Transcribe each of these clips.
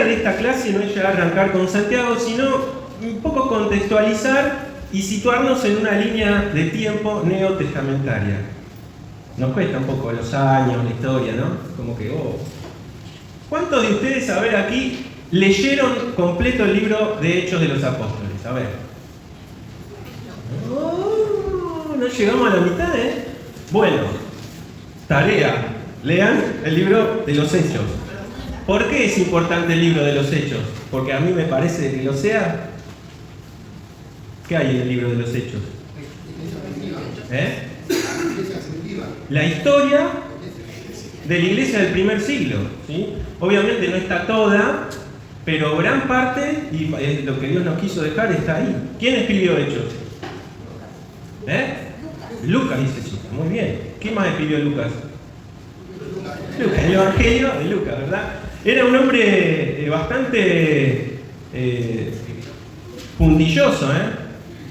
idea de esta clase no es ya arrancar con Santiago, sino un poco contextualizar y situarnos en una línea de tiempo neotestamentaria. Nos cuesta un poco los años, la historia, ¿no? Como que, ¿cuántos de ustedes, a ver aquí, leyeron completo el libro de Hechos de los Apóstoles? A ver. No llegamos a la mitad, ¿eh? Bueno, tarea. Lean el libro de los Hechos. ¿Por qué es importante el libro de los Hechos? Porque a mí me parece que lo sea. ¿Qué hay en el libro de los Hechos? La historia de la iglesia del primer siglo, ¿sí? Obviamente no está toda, pero gran parte, y lo que Dios nos quiso dejar está ahí. ¿Quién escribió Hechos? Lucas, dice Chico. Muy bien. ¿Qué más escribió Lucas? Lucas, el Evangelio de Lucas, ¿verdad? Era un hombre bastante puntilloso,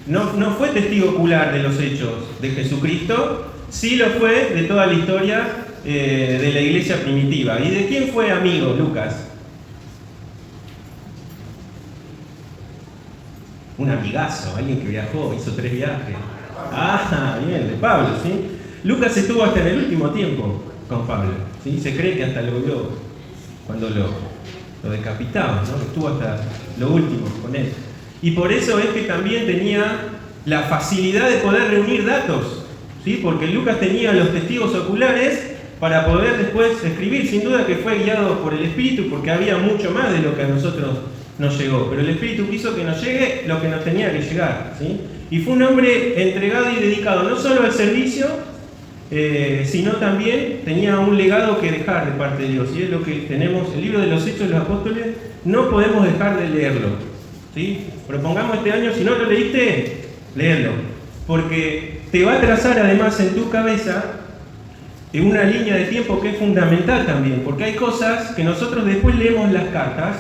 No fue testigo ocular de los hechos de Jesucristo, sí lo fue de toda la historia de la iglesia primitiva. ¿Y de quién fue amigo Lucas? Un amigazo, alguien que viajó, hizo 3 viajes. Ah, bien, de Pablo, ¿sí? Lucas estuvo hasta en el último tiempo con Pablo, ¿sí? Se cree que hasta lo vio cuando lo decapitaban, ¿no? Estuvo hasta lo último con él. Y por eso es que también tenía la facilidad de poder reunir datos, ¿sí? Porque Lucas tenía los testigos oculares para poder después escribir. Sin duda que fue guiado por el Espíritu, porque había mucho más de lo que a nosotros nos llegó. Pero el Espíritu quiso que nos llegue lo que nos tenía que llegar, ¿sí? Y fue un hombre entregado y dedicado no solo al servicio, sino también tenía un legado que dejar de parte de Dios. Y es lo que tenemos, el libro de los Hechos de los Apóstoles, no podemos dejar de leerlo, ¿sí? Propongamos este año, si no lo leíste, léelo, porque te va a trazar además en tu cabeza una línea de tiempo que es fundamental también, porque hay cosas que nosotros después leemos las cartas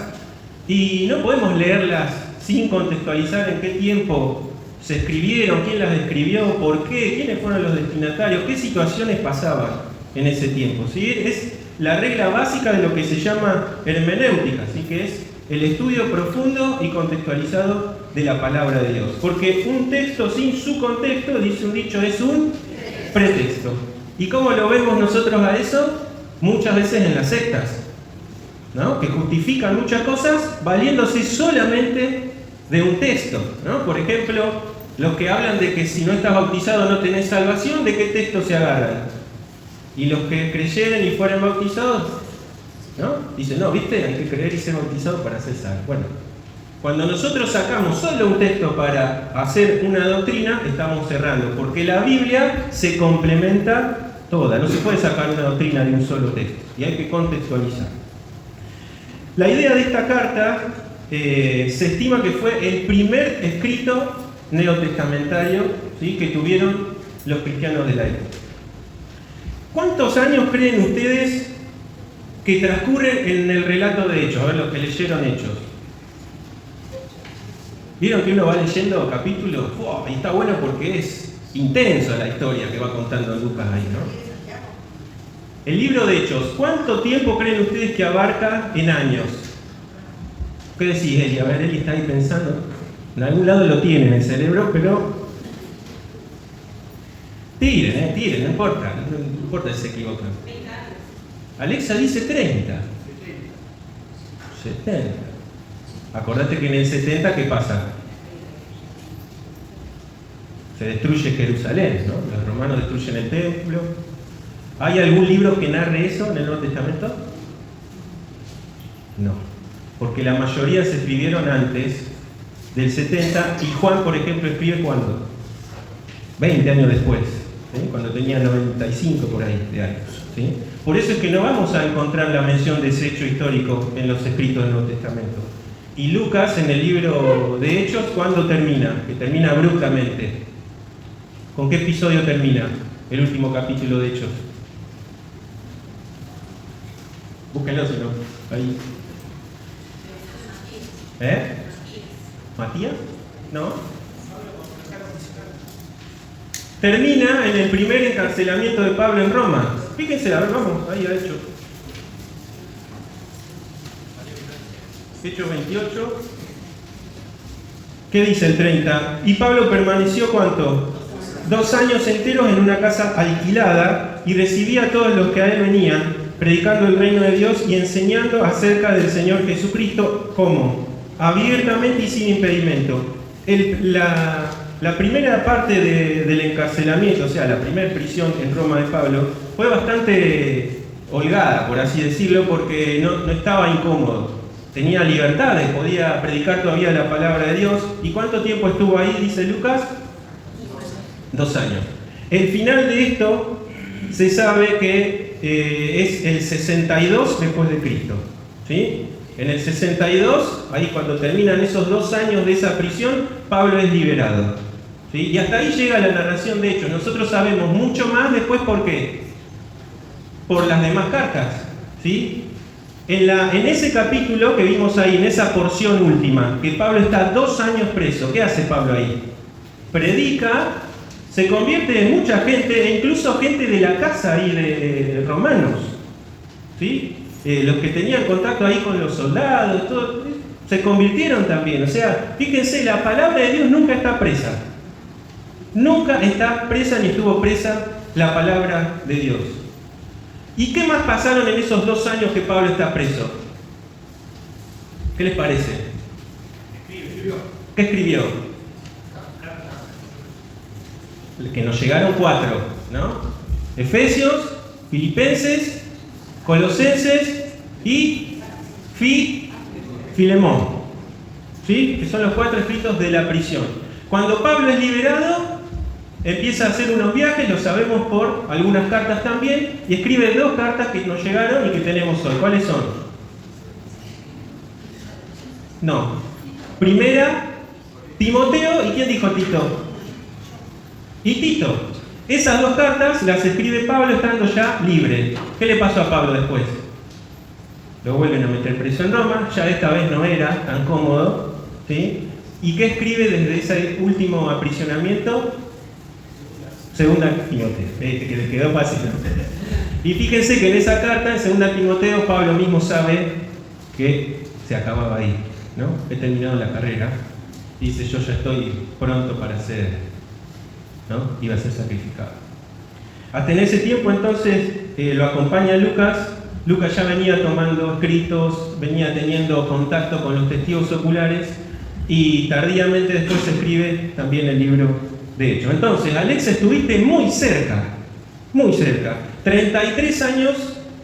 y no podemos leerlas sin contextualizar en qué tiempo se escribieron, quién las escribió, por qué, quiénes fueron los destinatarios, qué situaciones pasaban en ese tiempo, ¿sí? Es la regla básica de lo que se llama hermenéutica, ¿sí? Que es el estudio profundo y contextualizado de la palabra de Dios. Porque un texto sin su contexto, dice un dicho, es un pretexto. ¿Y cómo lo vemos nosotros a eso? Muchas veces en las sectas, ¿no? Que justifican muchas cosas valiéndose solamente de un texto, ¿no? Por ejemplo, los que hablan de que si no estás bautizado no tenés salvación, ¿de qué texto se agarran? Y los que creyeren y fueran bautizados, ¿no? Dicen, no, ¿viste? Hay que creer y ser bautizado para ser salvo. Bueno, cuando nosotros sacamos solo un texto para hacer una doctrina, estamos cerrando, porque la Biblia se complementa toda. No se puede sacar una doctrina de un solo texto, y hay que contextualizar. La idea de esta carta se estima que fue el primer escrito neotestamentario, ¿sí? Que tuvieron los cristianos de la época. ¿Cuántos años creen ustedes que transcurren en el relato de Hechos? A ver, los que leyeron Hechos. ¿Vieron que uno va leyendo capítulos? Y está bueno porque es intenso la historia que va contando Lucas ahí, ¿no? El libro de Hechos, ¿cuánto tiempo creen ustedes que abarca en años? ¿Qué decís, Eli? A ver, Eli está ahí pensando. En algún lado lo tiene en el cerebro, pero tiren, no importa si se equivocan. Alexa dice 30. 70. Acordate que en el 70, ¿qué pasa? Se destruye Jerusalén, ¿no? Los romanos destruyen el templo. ¿Hay algún libro que narre eso en el Nuevo Testamento? No, porque la mayoría se escribieron antes del 70, y Juan, por ejemplo, escribe ¿cuándo? 20 años después, ¿sí? Cuando tenía 95 por ahí de años, ¿sí? Por eso es que no vamos a encontrar la mención de ese hecho histórico en los escritos del Nuevo Testamento. Y Lucas, en el libro de Hechos, ¿cuándo termina? Que termina abruptamente. ¿Con qué episodio termina el último capítulo de Hechos? Búsquenlo, si no. Ahí. ¿Matías? ¿No? Termina en el primer encarcelamiento de Pablo en Roma. Fíjense, a ver, vamos, ahí a Hechos. Hechos 28. ¿Qué dice el 30? Y Pablo permaneció, ¿cuánto? 2 años enteros en una casa alquilada y recibía a todos los que a él venían, predicando el reino de Dios y enseñando acerca del Señor Jesucristo, ¿cómo? Abiertamente y sin impedimento. La primera parte del encarcelamiento, o sea, la primera prisión en Roma de Pablo, fue bastante holgada, por así decirlo, porque no estaba incómodo. Tenía libertades, podía predicar todavía la palabra de Dios. ¿Y cuánto tiempo estuvo ahí, dice Lucas? 2 años. El final de esto se sabe que es el 62 después de Cristo. ¿Sí? En el 62, ahí cuando terminan esos 2 años de esa prisión, Pablo es liberado. ¿Sí? Y hasta ahí llega la narración de Hechos. Nosotros sabemos mucho más después, ¿por qué? Por las demás cartas. ¿Sí? En ese capítulo que vimos ahí, en esa porción última, que Pablo está 2 años preso, ¿qué hace Pablo ahí? Predica, se convierte en mucha gente, e incluso gente de la casa ahí de romanos. ¿Sí? Los que tenían contacto ahí con los soldados, todo, se convirtieron también. O sea, fíjense, la palabra de Dios nunca está presa. Nunca está presa ni estuvo presa la palabra de Dios. ¿Y qué más pasaron en esos 2 años que Pablo está preso? ¿Qué les parece? ¿Qué escribió? Que nos llegaron 4, ¿no? Efesios, Filipenses, Colosenses y Filemón. ¿Sí? Que son los 4 escritos de la prisión. Cuando Pablo es liberado, empieza a hacer unos viajes, lo sabemos por algunas cartas también, y escribe 2 cartas que nos llegaron y que tenemos hoy. ¿Cuáles son? No. Primera, Timoteo, ¿y quién dijo Tito? Y Tito. Esas 2 cartas las escribe Pablo estando ya libre. ¿Qué le pasó a Pablo después? Lo vuelven a meter preso en Roma, ya esta vez no era tan cómodo, ¿sí? ¿Y qué escribe desde ese último aprisionamiento? Segunda Timoteo, que le quedó fácil, ¿no? Y fíjense que en esa carta, en Segunda Timoteo, Pablo mismo sabe que se acababa ahí, ¿no? He terminado la carrera, dice, yo ya estoy pronto para ser, ¿no? Iba a ser sacrificado. Hasta en ese tiempo entonces lo acompaña Lucas. Lucas ya venía tomando escritos, venía teniendo contacto con los testigos oculares y tardíamente después escribe también el libro de Hechos. Entonces, Alexa, estuviste muy cerca, muy cerca. 33 años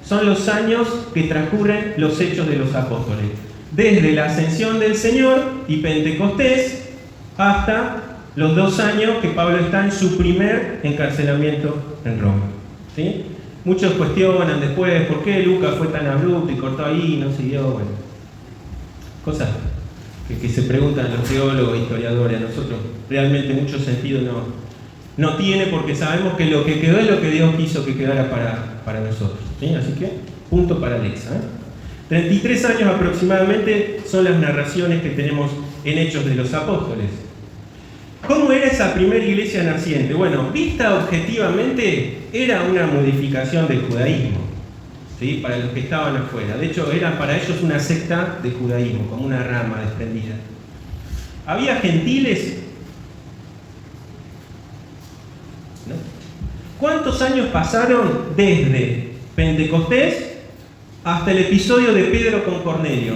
son los años que transcurren los Hechos de los Apóstoles. Desde la ascensión del Señor y Pentecostés hasta los 2 años que Pablo está en su primer encarcelamiento en Roma. ¿Sí? Muchos cuestionan después por qué Lucas fue tan abrupto y cortó ahí, no siguió, bueno. Cosas que se preguntan los teólogos e historiadores. A nosotros realmente mucho sentido no tiene, porque sabemos que lo que quedó es lo que Dios quiso que quedara para nosotros. ¿Sí? Así que, punto para Alexa. 33 años aproximadamente son las narraciones que tenemos en Hechos de los Apóstoles. ¿Cómo era esa primera iglesia naciente? Bueno, vista objetivamente, era una modificación del judaísmo, ¿sí? Para los que estaban afuera. De hecho, era para ellos una secta de judaísmo, como una rama desprendida. ¿Había gentiles? ¿No? ¿Cuántos años pasaron desde Pentecostés hasta el episodio de Pedro con Cornelio?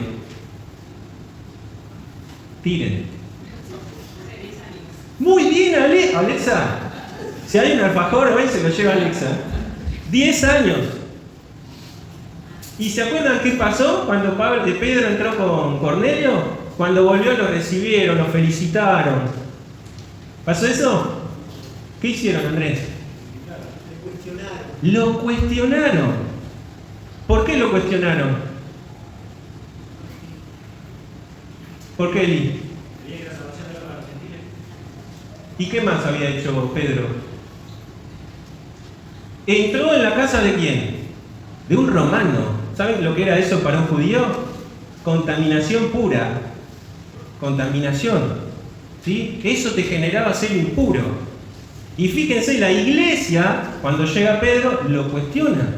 Tiren. Muy bien, Alexa. Si hay un alfajor hoy, se lo lleva Alexa. 10 años. ¿Y se acuerdan qué pasó cuando Pedro entró con Cornelio? Cuando volvió lo recibieron, lo felicitaron. ¿Pasó eso? ¿Qué hicieron, Andrés? Lo cuestionaron. ¿Por qué lo cuestionaron? ¿Por qué, Eli? ¿Y qué más había hecho Pedro? ¿Entró en la casa de quién? De un romano. ¿Saben lo que era eso para un judío? Contaminación pura. Contaminación. ¿Sí? Eso te generaba ser impuro. Y fíjense, la iglesia, cuando llega Pedro, lo cuestiona.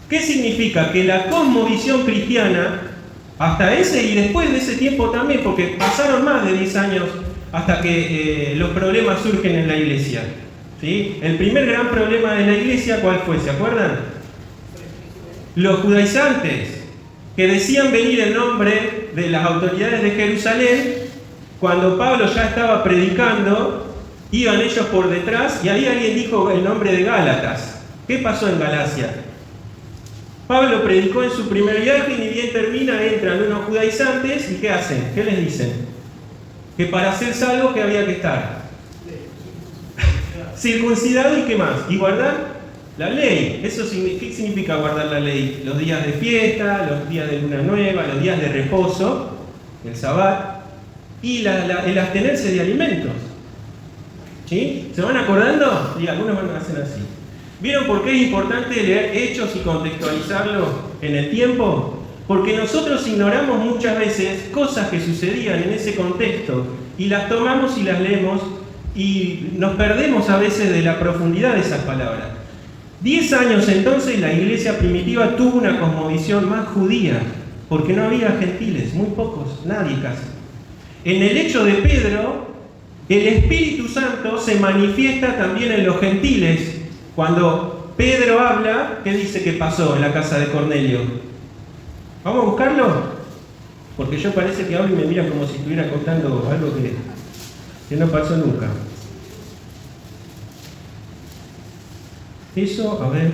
¿Qué significa? Que la cosmovisión cristiana Hasta ese y después de ese tiempo también, porque pasaron más de 10 años hasta que los problemas surgen en la iglesia. ¿Sí? El primer gran problema de la iglesia, ¿cuál fue? ¿Se acuerdan? Los judaizantes, que decían venir en nombre de las autoridades de Jerusalén. Cuando Pablo ya estaba predicando, iban ellos por detrás y ahí alguien dijo el nombre de Gálatas. ¿Qué pasó en Galacia? Pablo predicó en su primer viaje y ni bien termina, entran unos judaizantes y ¿qué hacen? ¿Qué les dicen? Que para ser salvos que había que estar circuncidado y ¿qué más? Y guardar la ley. ¿Qué significa guardar la ley? Los días de fiesta, los días de luna nueva, los días de reposo, el sabbat y el abstenerse de alimentos. ¿Sí? ¿Se van acordando? Y algunos van a hacer así. ¿Vieron por qué es importante leer Hechos y contextualizarlo en el tiempo? Porque nosotros ignoramos muchas veces cosas que sucedían en ese contexto y las tomamos y las leemos y nos perdemos a veces de la profundidad de esas palabras. 10 años entonces la iglesia primitiva tuvo una cosmovisión más judía, porque no había gentiles, muy pocos, nadie casi. En el hecho de Pedro, el Espíritu Santo se manifiesta también en los gentiles. Cuando Pedro habla, ¿qué dice que pasó en la casa de Cornelio? ¿Vamos a buscarlo? Porque yo parece que hablo y me miran como si estuviera contando algo que no pasó nunca. Eso, a ver,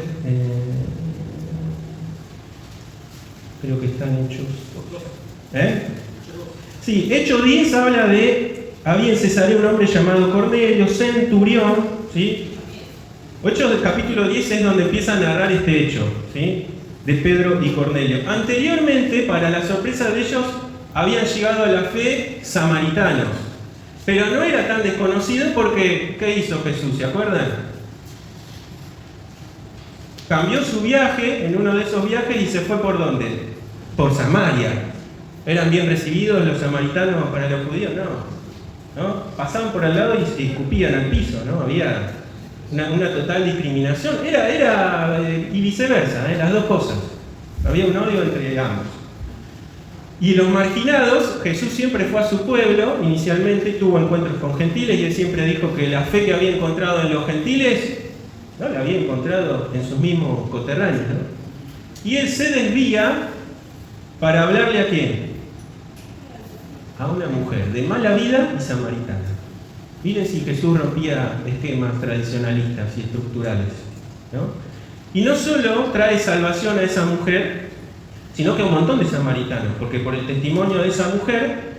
creo que están Hechos. Sí, Hechos 10 habla de, había en Cesarea un hombre llamado Cornelio, centurión, ¿sí? Hechos del capítulo 10 es donde empieza a narrar este hecho, ¿sí? De Pedro y Cornelio. Anteriormente, para la sorpresa de ellos, habían llegado a la fe samaritanos. Pero no era tan desconocido porque, ¿qué hizo Jesús? ¿Se acuerdan? Cambió su viaje en uno de esos viajes y se fue ¿por dónde? Por Samaria. ¿Eran bien recibidos los samaritanos para los judíos? No. Pasaban por al lado y se escupían al piso, ¿no? Había una total discriminación. Y viceversa, las dos cosas. Había un odio entre ambos. Y los marginados, Jesús siempre fue a su pueblo, inicialmente tuvo encuentros con gentiles y él siempre dijo que la fe que había encontrado en los gentiles no la había encontrado en sus mismos coterráneos, ¿no? Y él se desvía para hablarle ¿a quién? A una mujer de mala vida y samaritana. Miren si Jesús rompía esquemas tradicionalistas y estructurales, ¿no? Y no solo trae salvación a esa mujer, sino que a un montón de samaritanos, porque por el testimonio de esa mujer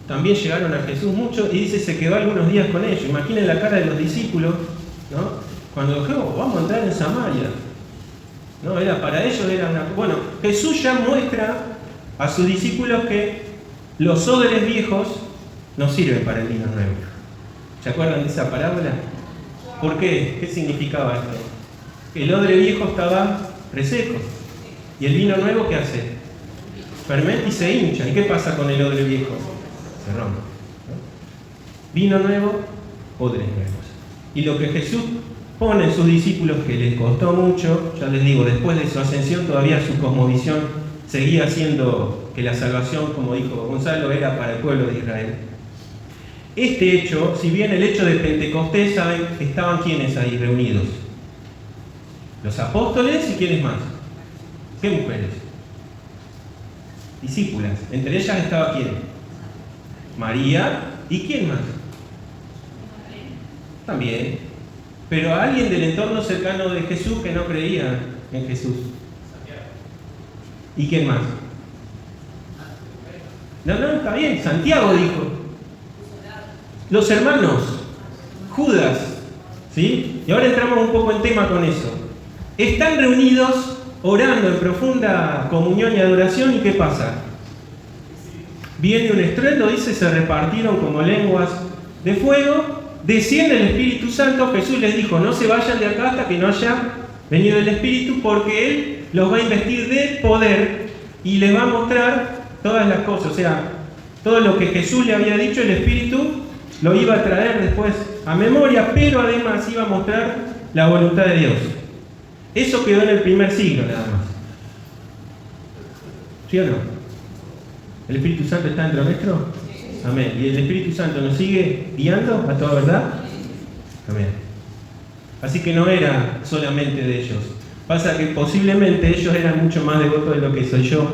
también llegaron a Jesús muchos y dice se quedó algunos días con ellos. Imaginen la cara de los discípulos, ¿no? Cuando dijo, vamos a entrar en Samaria. No, para ellos era una... Bueno, Jesús ya muestra a sus discípulos que los odres viejos no sirven para el vino nuevo. ¿Se acuerdan de esa parábola? ¿Por qué? ¿Qué significaba esto? El odre viejo estaba reseco. ¿Y el vino nuevo qué hace? Fermenta y se hincha. ¿Y qué pasa con el odre viejo? Se rompe, ¿no? Vino nuevo, odres nuevos. Y lo que Jesús pone en sus discípulos, que les costó mucho, ya les digo, después de su ascensión todavía su cosmovisión seguía siendo que la salvación, como dijo Gonzalo, era para el pueblo de Israel. Este hecho, si bien el hecho de Pentecostés, ¿saben? Estaban quienes ahí reunidos. Los apóstoles y quiénes más. ¿Qué mujeres? Discípulas. Entre ellas estaba quién? María. ¿Y quién más? También. Pero a alguien del entorno cercano de Jesús que no creía en Jesús. ¿Y quién más? No, está bien. Santiago dijo. Los hermanos. Judas. ¿Sí? Y ahora entramos un poco en tema con eso. Están reunidos orando en profunda comunión y adoración, ¿y qué pasa? Viene un estruendo, dice, se repartieron como lenguas de fuego, desciende el Espíritu Santo. Jesús les dijo, no se vayan de acá hasta que no haya venido el Espíritu, porque Él los va a investir de poder y les va a mostrar todas las cosas. O sea, todo lo que Jesús le había dicho, el Espíritu lo iba a traer después a memoria, pero además iba a mostrar la voluntad de Dios. Eso quedó en el primer siglo nada más. ¿Sí o no? ¿El Espíritu Santo está dentro nuestro? Amén. ¿Y el Espíritu Santo nos sigue guiando a toda verdad? Amén. Así que no era solamente de ellos. Pasa que posiblemente ellos eran mucho más devotos de lo que soy yo,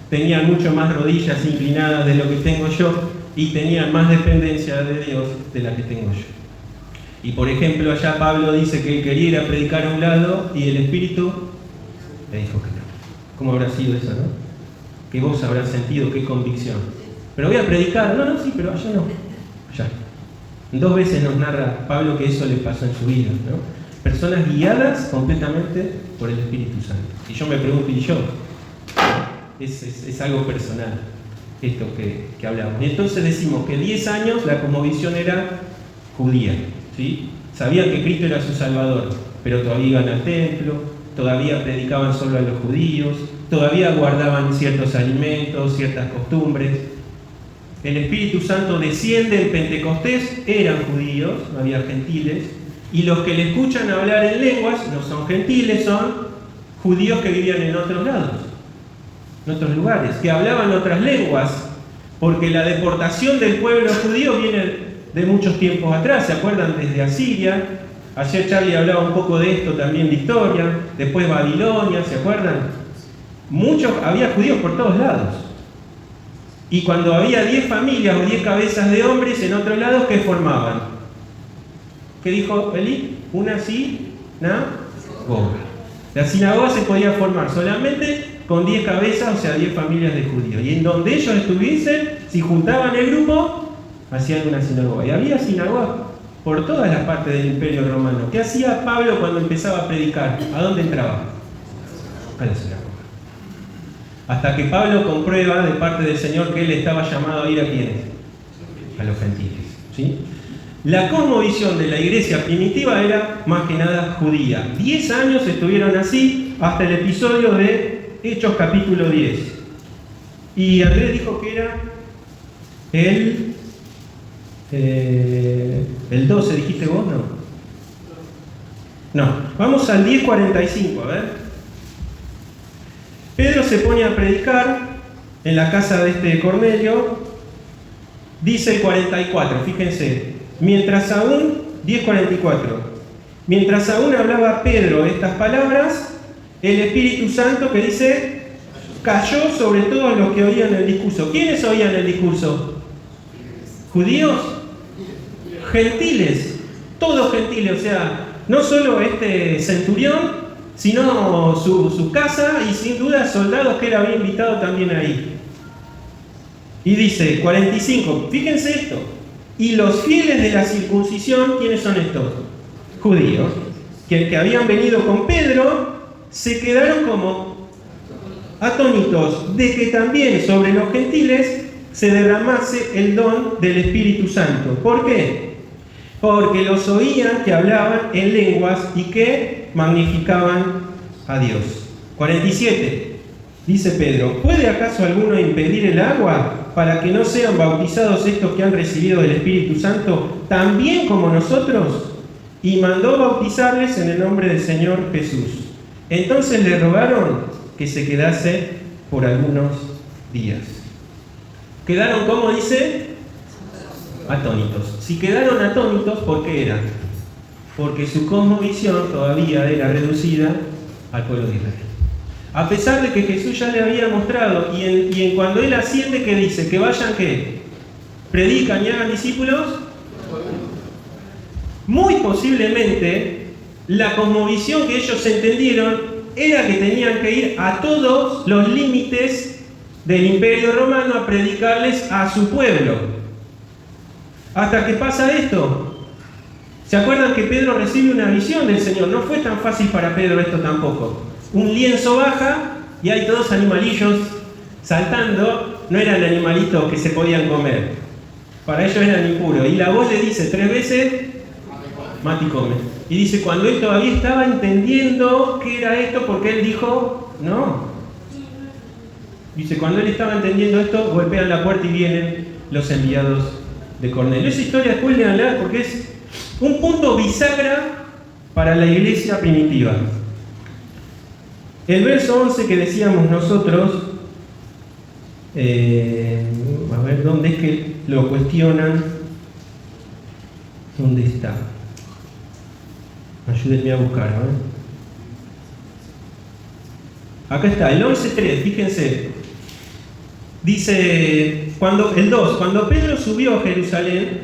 tenían mucho más rodillas inclinadas de lo que tengo yo y tenían más dependencia de Dios de la que tengo yo. Y por ejemplo, allá Pablo dice que él quería ir a predicar a un lado y el Espíritu le dijo que no. ¿Cómo habrá sido eso, no? Que vos habrás sentido, qué convicción. Pero voy a predicar, no, sí, pero allá no. Allá. 2 veces nos narra Pablo que eso le pasó en su vida, ¿no? Personas guiadas completamente por el Espíritu Santo. Y yo me pregunto, ¿y yo? Es algo personal, esto que hablamos. Y entonces decimos que 10 años la cosmovisión era judía, ¿sí? Sabían que Cristo era su Salvador, pero todavía iban al templo, todavía predicaban solo a los judíos, todavía guardaban ciertos alimentos, ciertas costumbres. El Espíritu Santo desciende en Pentecostés, eran judíos, no había gentiles, y los que le escuchan hablar en lenguas no son gentiles, son judíos que vivían en otros lados, en otros lugares, que hablaban otras lenguas, porque la deportación del pueblo judío viene de muchos tiempos atrás, ¿se acuerdan? Desde Asiria. Ayer Charlie hablaba un poco de esto también de historia, después Babilonia, ¿se acuerdan? Había judíos por todos lados. Y cuando había 10 familias o 10 cabezas de hombres en otros lados, ¿qué formaban? ¿Qué dijo Eli? Una sinagoga. La sinagoga se podía formar solamente con 10 cabezas, o sea, 10 familias de judíos. Y en donde ellos estuviesen, si juntaban el grupo, hacían una sinagoga. Y había sinagogas por todas las partes del Imperio Romano. ¿Qué hacía Pablo cuando empezaba a predicar? ¿A dónde entraba? A la sinagoga. Hasta que Pablo comprueba de parte del Señor que él estaba llamado a ir a quiénes? A los gentiles, ¿sí? La cosmovisión de la iglesia primitiva era más que nada judía. 10 años estuvieron así hasta el episodio de Hechos capítulo 10. Y Andrés dijo que era el 12, ¿dijiste vos? No, vamos al 10:45, a ver. Pedro se pone a predicar en la casa de este Cornelio, dice el 44, fíjense, mientras aún hablaba Pedro estas palabras, el Espíritu Santo, que dice, cayó sobre todos los que oían el discurso. ¿Quiénes oían el discurso? ¿Judíos? Gentiles, todos gentiles, o sea, no solo este centurión, sino su casa y sin duda soldados que él había invitado también ahí. Y dice, 45, fíjense esto, y los fieles de la circuncisión, ¿quiénes son estos? Judíos, que habían venido con Pedro, se quedaron como atónitos de que también sobre los gentiles se derramase el don del Espíritu Santo. ¿Por qué? Porque los oían que hablaban en lenguas y que magnificaban a Dios. 47, dice Pedro, ¿puede acaso alguno impedir el agua para que no sean bautizados estos que han recibido del Espíritu Santo también como nosotros? Y mandó bautizarles en el nombre del Señor Jesús. Entonces le rogaron que se quedase por algunos días. Quedaron, ¿cómo dice? Atónitos. Si quedaron atónitos, ¿por qué era? Porque su cosmovisión todavía era reducida al pueblo de Israel. A pesar de que Jesús ya le había mostrado, y en cuando Él asciende, ¿qué dice? Que vayan, ¿qué? Predican y hagan discípulos. Muy posiblemente, la cosmovisión que ellos entendieron era que tenían que ir a todos los límites del Imperio Romano a predicarles a su pueblo. Hasta que pasa esto. ¿Se acuerdan que Pedro recibe una visión del Señor? No fue tan fácil para Pedro esto tampoco. Un lienzo baja y hay todos animalillos saltando. No eran animalitos que se podían comer. Para ellos eran impuros. Y la voz le dice 3 veces, mate y come. Y dice, cuando él todavía estaba entendiendo qué era esto, porque él dijo, no. Dice, cuando él estaba entendiendo esto, golpean la puerta y vienen los enviados de Cornelio. Esa historia después le van a leer porque es un punto bisagra para la iglesia primitiva. El verso 11 que decíamos nosotros A ver, ¿dónde es que lo cuestionan? ¿Dónde está? Ayúdenme a buscar, Acá está, el 11.3, fíjense. Dice, el 2, cuando Pedro subió a Jerusalén,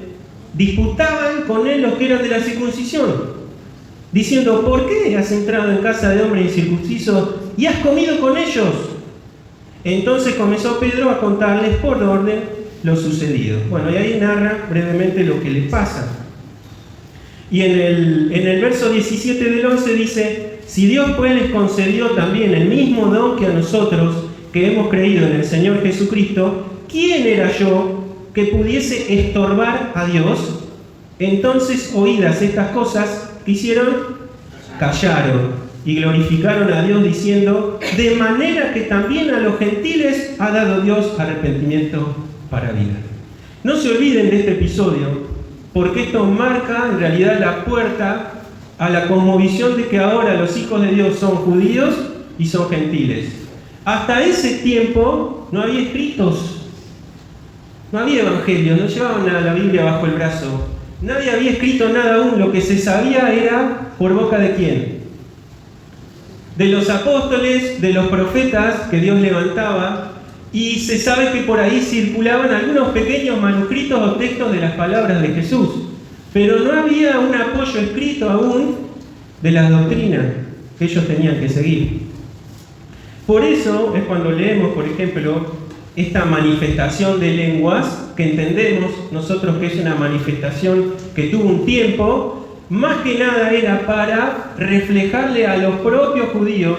disputaban con él los que eran de la circuncisión, diciendo, ¿por qué has entrado en casa de hombre incircunciso y has comido con ellos? Entonces comenzó Pedro a contarles por orden lo sucedido. Bueno, y ahí narra brevemente lo que les pasa. Y en el verso 17 del 11 dice, si Dios pues les concedió también el mismo don que a nosotros, que hemos creído en el Señor Jesucristo, ¿quién era yo que pudiese estorbar a Dios? Entonces, oídas estas cosas, ¿qué hicieron? Callaron y glorificaron a Dios diciendo, de manera que también a los gentiles ha dado Dios arrepentimiento para vida. No se olviden de este episodio, porque esto marca en realidad la puerta a la cosmovisión de que ahora los hijos de Dios son judíos y son gentiles. Hasta ese tiempo no había escritos, no había evangelios, no llevaban la Biblia bajo el brazo. Nadie había escrito nada aún, lo que se sabía era por boca de quién. De los apóstoles, de los profetas que Dios levantaba, y se sabe que por ahí circulaban algunos pequeños manuscritos o textos de las palabras de Jesús, pero no había un apoyo escrito aún de las doctrinas que ellos tenían que seguir. Por eso es cuando leemos, por ejemplo, esta manifestación de lenguas, que entendemos nosotros que es una manifestación que tuvo un tiempo, más que nada era para reflejarle a los propios judíos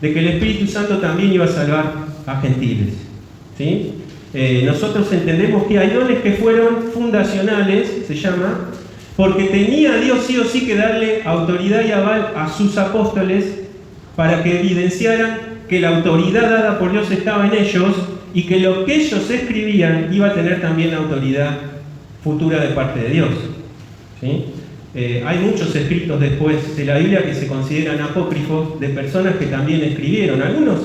de que el Espíritu Santo también iba a salvar a gentiles. ¿Sí? Nosotros entendemos que hay dones que fueron fundacionales, se llama, porque tenía Dios sí o sí que darle autoridad y aval a sus apóstoles para que evidenciaran que la autoridad dada por Dios estaba en ellos y que lo que ellos escribían iba a tener también autoridad futura de parte de Dios. ¿Sí? Hay muchos escritos después de la Biblia que se consideran apócrifos de personas que también escribieron. Algunos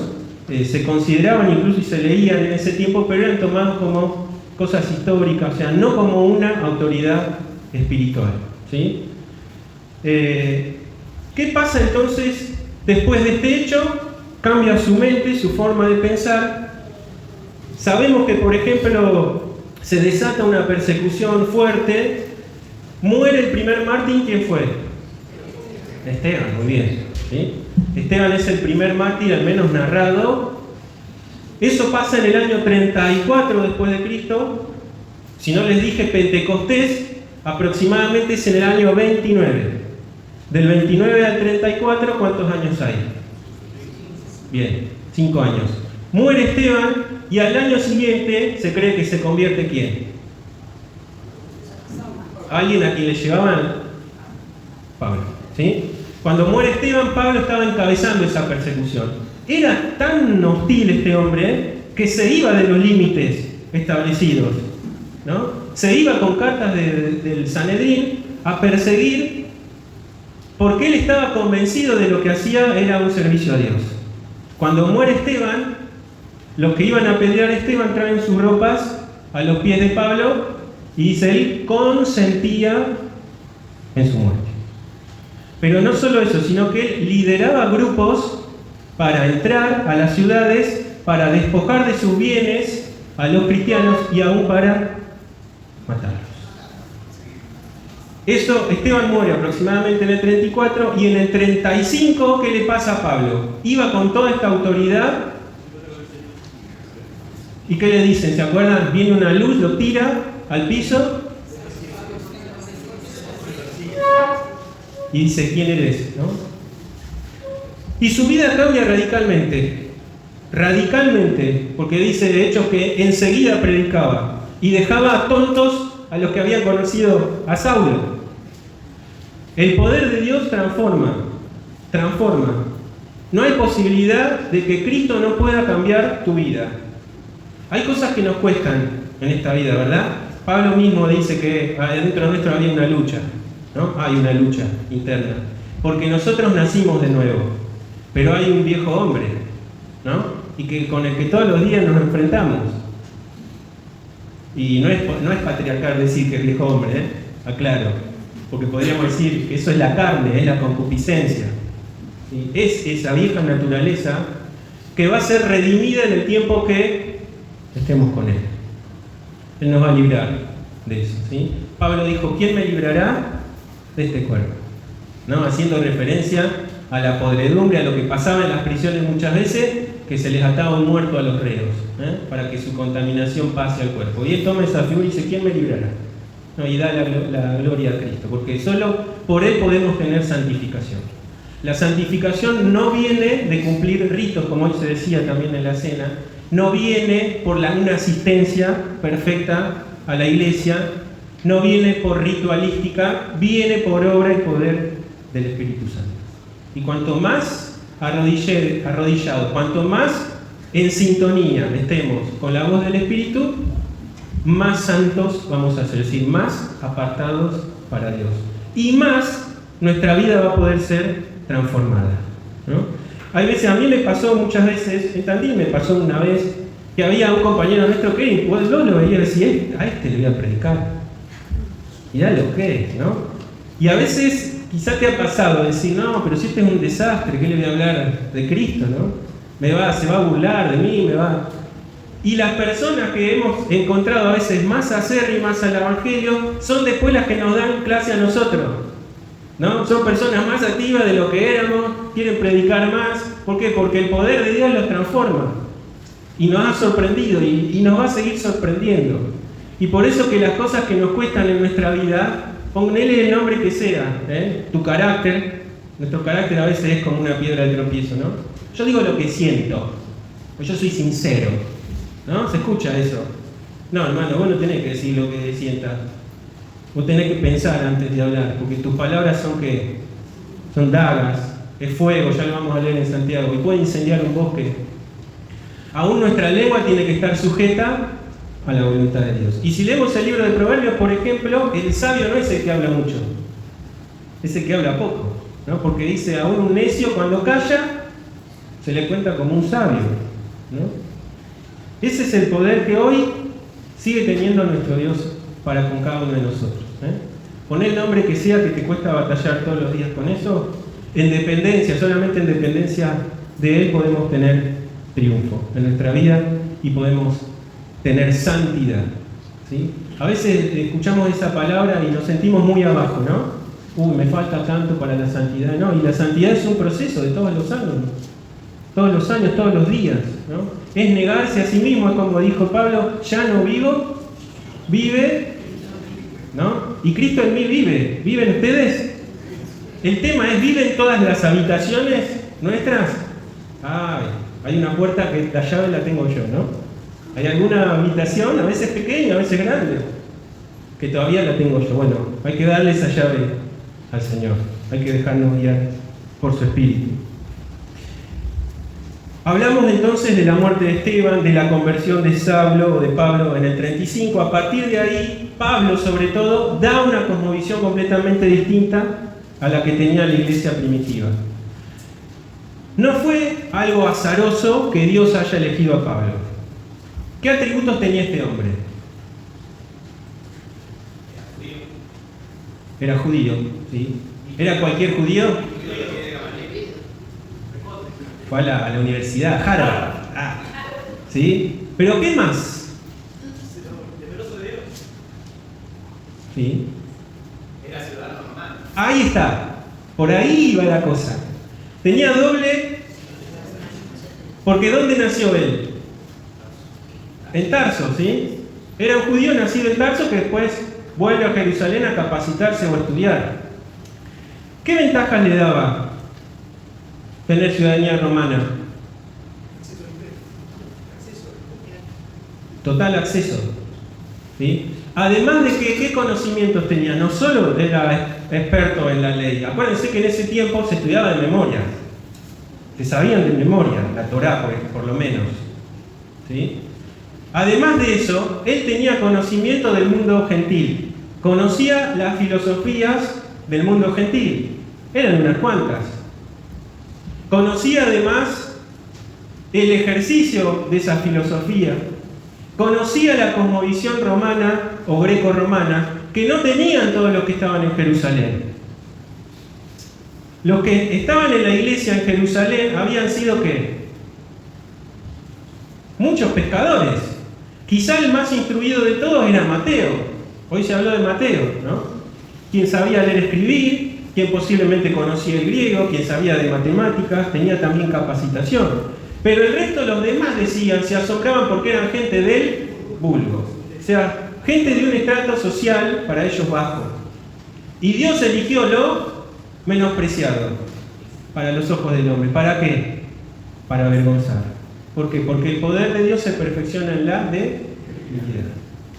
se consideraban incluso y se leían en ese tiempo, pero eran tomados como cosas históricas, o sea, no como una autoridad espiritual. ¿Sí? ¿Qué pasa entonces después de este hecho? Cambia su mente, su forma de pensar. Sabemos que, por ejemplo, se desata una persecución fuerte. Muere el primer mártir. ¿Quién fue? Esteban, muy bien. ¿Sí? Esteban es el primer mártir, al menos narrado. Eso pasa en el año 34 después de Cristo. Si no les dije Pentecostés, aproximadamente es en el año 29. Del 29 al 34, ¿cuántos años hay? Bien, 5 años. Muere Esteban y al año siguiente se cree que se convierte ¿quién? Alguien a quien le llevaban Pablo. ¿Sí? Cuando muere Esteban, Pablo estaba encabezando esa persecución. Era tan hostil este hombre que se iba de los límites establecidos, ¿no? Se iba con cartas del Sanedrín a perseguir porque él estaba convencido de lo que hacía era un servicio a Dios. Cuando muere Esteban, los que iban a apedrear a Esteban traen sus ropas a los pies de Pablo y dice, él consentía en su muerte. Pero no solo eso, sino que él lideraba grupos para entrar a las ciudades, para despojar de sus bienes a los cristianos y aún para matarlos. Eso, Esteban muere aproximadamente en el 34 y en el 35, ¿qué le pasa a Pablo? Iba con toda esta autoridad y ¿qué le dicen? ¿Se acuerdan? Viene una luz, lo tira al piso y dice, ¿quién eres? ¿No? Y su vida cambia radicalmente, porque dice de hecho que enseguida predicaba y dejaba tontos a los que habían conocido a Saulo. El poder de Dios transforma. No hay posibilidad de que Cristo no pueda cambiar tu vida. Hay cosas que nos cuestan en esta vida, ¿verdad? Pablo mismo dice que adentro nuestro había una lucha, ¿no? Hay una lucha interna. Porque nosotros nacimos de nuevo, pero hay un viejo hombre, ¿no? y con el que todos los días nos enfrentamos. Y no es patriarcal decir que es viejo hombre, aclaro, porque podríamos decir que eso es la carne, es la concupiscencia. ¿Sí? Es esa vieja naturaleza que va a ser redimida en el tiempo que estemos con Él. Él nos va a librar de eso. ¿Sí? Pablo dijo, ¿quién me librará de este cuerpo? ¿No? Haciendo referencia a la podredumbre, a lo que pasaba en las prisiones muchas veces, que se les ataba un muerto a los reos, para que su contaminación pase al cuerpo. Y él toma esa figura y dice, ¿quién me librará? ¿No? Y da la gloria a Cristo, porque solo por Él podemos tener santificación. La santificación no viene de cumplir ritos, como hoy se decía también en la cena, no viene por una asistencia perfecta a la iglesia, no viene por ritualística, viene por obra y poder del Espíritu Santo. Y cuanto más arrodillados, cuanto más en sintonía estemos con la voz del Espíritu, más santos vamos a ser, es decir, más apartados para Dios. Y más nuestra vida va a poder ser transformada, ¿no? Hay veces, a mí me pasó muchas veces, en Tandil me pasó una vez, que había un compañero nuestro que yo lo veía y decía, a este le voy a predicar. Mirá lo que es, ¿no? Y a veces quizá te ha pasado decir, no, pero si este es un desastre, ¿qué le voy a hablar de Cristo, no? Se va a burlar de mí, Y las personas que hemos encontrado a veces más acérrimas al Evangelio son después las que nos dan clase a nosotros, ¿no? Son personas más activas de lo que éramos, quieren predicar más. ¿Por qué? Porque el poder de Dios los transforma. Y nos ha sorprendido y nos va a seguir sorprendiendo. Y por eso que las cosas que nos cuestan en nuestra vida, ponele el nombre que sea, tu carácter, nuestro carácter a veces es como una piedra de tropiezo, ¿no? Yo digo lo que siento, pues yo soy sincero, ¿no? ¿Se escucha eso? No, hermano, vos no tenés que decir lo que sientas. Vos tenés que pensar antes de hablar, porque tus palabras son ¿qué? Son dagas, es fuego, ya lo vamos a leer en Santiago, y puede incendiar un bosque. Aún nuestra lengua tiene que estar sujeta a la voluntad de Dios. Y si leemos el libro de Proverbios, por ejemplo, el sabio no es el que habla mucho, es el que habla poco, ¿no? Porque dice, aún un necio cuando calla, se le cuenta como un sabio, ¿no? Ese es el poder que hoy sigue teniendo nuestro Dios para con cada uno de nosotros. Pon el nombre que sea que te cuesta batallar todos los días con eso, en dependencia, solamente en dependencia de Él podemos tener triunfo en nuestra vida y podemos tener santidad, ¿sí? A veces escuchamos esa palabra y nos sentimos muy abajo, ¿no? Me falta tanto para la santidad. No, y la santidad es un proceso de todos los años, todos los días, ¿no? Es negarse a sí mismo, es como dijo Pablo, ya no vivo, vive, ¿no? Y Cristo en mí vive. ¿Viven ustedes? El tema es, ¿viven todas las habitaciones nuestras? Ay, hay una puerta que la llave la tengo yo, ¿no? Hay alguna habitación, a veces pequeña, a veces grande, que todavía la tengo yo. Bueno, hay que darle esa llave al Señor. Hay que dejarnos guiar por su Espíritu. Hablamos entonces de la muerte de Esteban, de la conversión de Saulo o de Pablo en el 35. A partir de ahí, Pablo sobre todo da una cosmovisión completamente distinta a la que tenía la iglesia primitiva. No fue algo azaroso que Dios haya elegido a Pablo. ¿Qué atributos tenía este hombre? Era judío, ¿sí? ¿Era cualquier judío? Fue a la universidad, Harvard. ¿Sí? ¿Pero qué más? Temeroso de Dios. ¿Sí? Era ciudadano romano. Ahí está. Por ahí iba la cosa. Tenía doble. Porque ¿dónde nació él? En Tarso, ¿sí? Era un judío nacido en Tarso que después vuelve a Jerusalén a capacitarse o a estudiar. ¿Qué ventajas le daba tener ciudadanía romana? Total acceso, ¿sí? Además de que, ¿qué conocimientos tenía? No solo era experto en la ley. Acuérdense que en ese tiempo se estudiaba de memoria. Se sabían de memoria, la Torá, por lo menos, ¿sí? Además de eso, él tenía conocimiento del mundo gentil. Conocía las filosofías del mundo gentil. Eran unas cuantas. Conocía además el ejercicio de esa filosofía, conocía la cosmovisión romana o greco-romana que no tenían todos los que estaban en Jerusalén. Los que estaban en la iglesia en Jerusalén habían sido ¿qué? Muchos pescadores. Quizá el más instruido de todos era Mateo. Hoy se habló de Mateo, ¿no? Quien sabía leer y escribir, quien posiblemente conocía el griego, quien sabía de matemáticas, tenía también capacitación. Pero el resto de los demás decían, se asombraban porque eran gente del vulgo. O sea, gente de un estrato social para ellos bajo. Y Dios eligió lo menospreciado para los ojos del hombre. ¿Para qué? Para avergonzar. ¿Por qué? Porque el poder de Dios se perfecciona en la debilidad.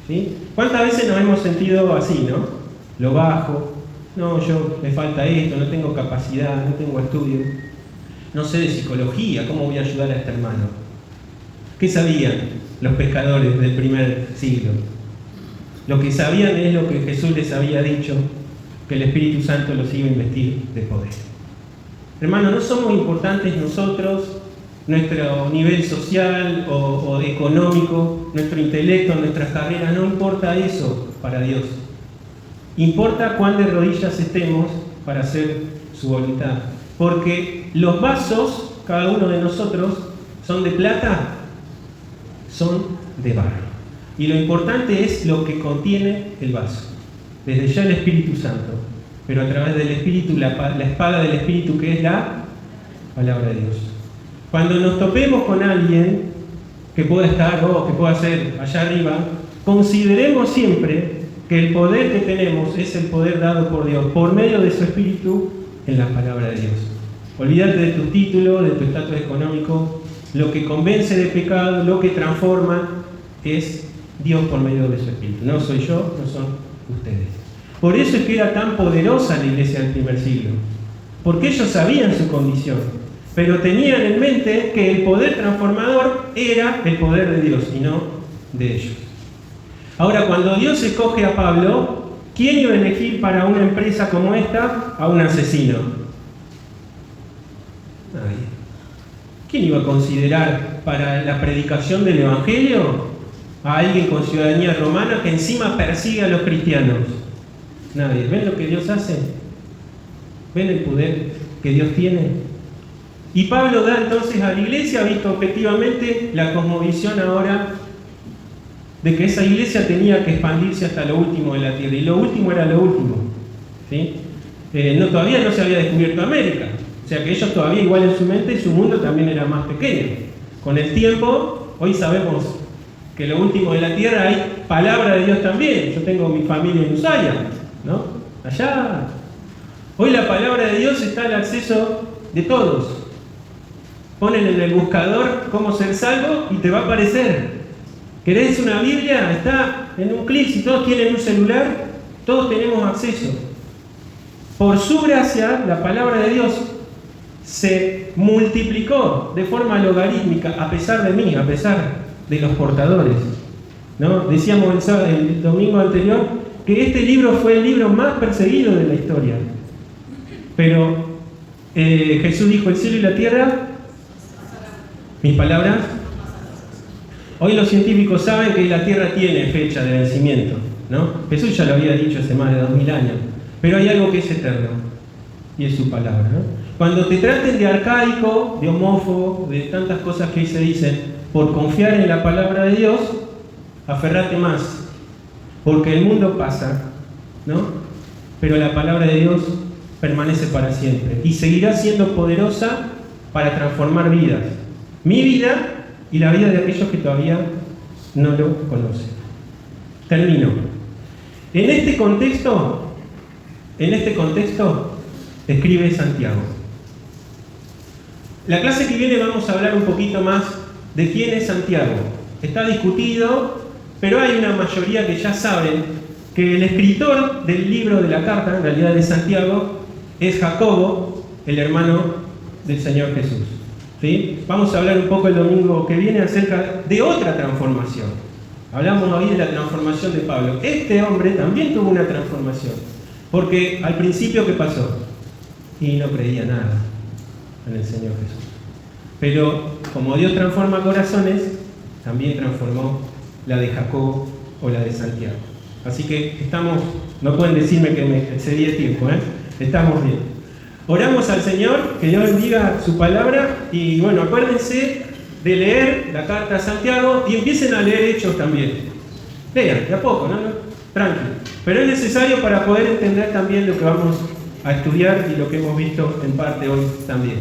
¿Sí? ¿Cuántas veces nos hemos sentido así, no? Lo bajo, no, yo me falta esto, no tengo capacidad, no tengo estudio, no sé de psicología, ¿cómo voy a ayudar a este hermano? ¿Qué sabían los pescadores del primer siglo? Lo que sabían es lo que Jesús les había dicho, que el Espíritu Santo los iba a investir de poder. Hermanos, no somos importantes nosotros, nuestro nivel social o económico, nuestro intelecto, nuestras carreras, no importa eso para Dios. Importa cuán de rodillas estemos para hacer su voluntad. Porque los vasos, cada uno de nosotros, son de plata, son de barro. Y lo importante es lo que contiene el vaso. Desde ya el Espíritu Santo, pero a través del Espíritu, la espada del Espíritu, que es la palabra de Dios. Cuando nos topemos con alguien que pueda estar o que pueda ser allá arriba, consideremos siempre que el poder que tenemos es el poder dado por Dios, por medio de su Espíritu en la palabra de Dios. Olvídate de tu título, de tu estatus económico. Lo que convence de pecado, lo que transforma, es Dios por medio de su Espíritu. No soy yo, no son ustedes. Por eso es que era tan poderosa la iglesia del primer siglo, porque ellos sabían su condición, pero tenían en mente que el poder transformador era el poder de Dios y no de ellos. Ahora, cuando Dios escoge a Pablo, ¿quién iba a elegir para una empresa como esta a un asesino? Nadie. ¿Quién iba a considerar para la predicación del Evangelio a alguien con ciudadanía romana que encima persigue a los cristianos? Nadie. ¿Ven lo que Dios hace? ¿Ven el poder que Dios tiene? Y Pablo da entonces a la iglesia, visto objetivamente, la cosmovisión ahora de que esa iglesia tenía que expandirse hasta lo último de la tierra. Y lo último era lo último. ¿Sí? Todavía no se había descubierto América. O sea que ellos todavía, igual en su mente, su mundo también era más pequeño. Con el tiempo, hoy sabemos que lo último de la tierra hay palabra de Dios también. Yo tengo mi familia en Ushuaia, ¿no? Allá. Hoy la palabra de Dios está al acceso de todos. Ponen en el buscador cómo ser salvo y te va a aparecer. ¿Querés una Biblia? Está en un clic. Si todos tienen un celular, todos tenemos acceso. Por su gracia, la palabra de Dios se multiplicó de forma logarítmica, a pesar de mí, a pesar de los portadores, ¿no? Decíamos el domingo anterior que este libro fue el libro más perseguido de la historia. Pero Jesús dijo, el cielo y la tierra, mis palabras. Hoy los científicos saben que la tierra tiene fecha de vencimiento, ¿no? Jesús ya lo había dicho hace más de 2000 años. Pero hay algo que es eterno, y es su palabra, ¿no? Cuando te traten de arcaico, de homófobo, de tantas cosas que se dicen, por confiar en la palabra de Dios, aferrate más, porque el mundo pasa, ¿no? Pero la palabra de Dios permanece para siempre, y seguirá siendo poderosa para transformar vidas. Mi vida y la vida de aquellos que todavía no lo conocen. Termino. En este contexto, escribe Santiago. La clase que viene vamos a hablar un poquito más de quién es Santiago. Está discutido, pero hay una mayoría que ya saben que el escritor del libro de la carta, en realidad de Santiago, es Jacobo, el hermano del Señor Jesús. ¿Sí? Vamos a hablar un poco el domingo que viene acerca de otra transformación. Hablamos hoy de la transformación de Pablo. Este hombre también tuvo una transformación. Porque al principio, ¿qué pasó? Y no creía nada en el Señor Jesús. Pero como Dios transforma corazones, también transformó la de Jacob o la de Santiago. Así que no pueden decirme que me excedí el tiempo, estamos bien. Oramos al Señor, que Dios bendiga su palabra, y bueno, acuérdense de leer la carta a Santiago y empiecen a leer Hechos también. Lean, de a poco, ¿no? Tranquilo. Pero es necesario para poder entender también lo que vamos a estudiar y lo que hemos visto en parte hoy también.